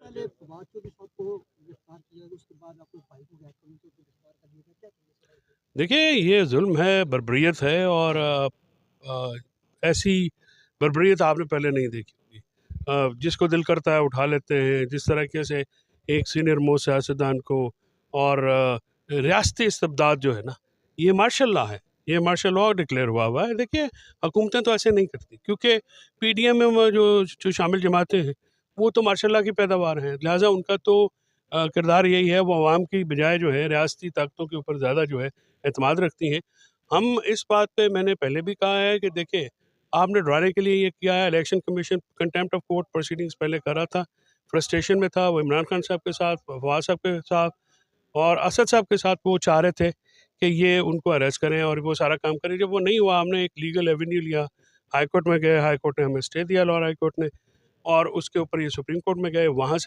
पहले फवाद चौधरी साहब को गिरफ्तार किया, उसके बाद आपने भाई को गैरकानूनी तौर पे गिरफ्तार कर दिया, क्या कहेंगे? देखिए, ये जुल्म है, बर्बरियत है, और ऐसी बर्बरियत आपने पहले नहीं देखी होगी। जिसको दिल करता है उठा लेते हैं, जिस तरीके से एक सीनियर मोस्ट सियासतदान को, और रियासती इस्तेबदाद जो है ना, ये मार्शल लॉ है, ये मार्शल लॉ डिक्लेयर हुआ है। देखिए, हुकूमतें तो ऐसे नहीं करती, क्योंकि पीडीएम में वो जो शामिल जमातें हैं, वो तो मार्शल लॉ की पैदावार हैं, लिहाजा उनका तो किरदार यही है, वो आवाम की बजाय जो है रियासती ताकतों के ऊपर ज़्यादा जो है एतमाद रखती हैं। हम इस बात पे मैंने पहले भी कहा है कि देखिए, आपने डराने के लिए ये किया है। Election commission contempt of court proceedings पहले कर रहा था, फ्रस्ट्रेशन में था, वो इमरान खान साहब के साथ, फवाद साहब के साथ और असद साहब के साथ वो चाह रहे थे कि ये उनको अरेस्ट करें और वो सारा काम करें। जब वो नहीं हुआ, हमने एक लीगल एवेन्यू लिया, हाई कोर्ट में गए, हाई कोर्ट ने हमें स्टे दिया, लॉयर हाई कोर्ट ने, और उसके ऊपर ये सुप्रीम कोर्ट में गए, वहाँ से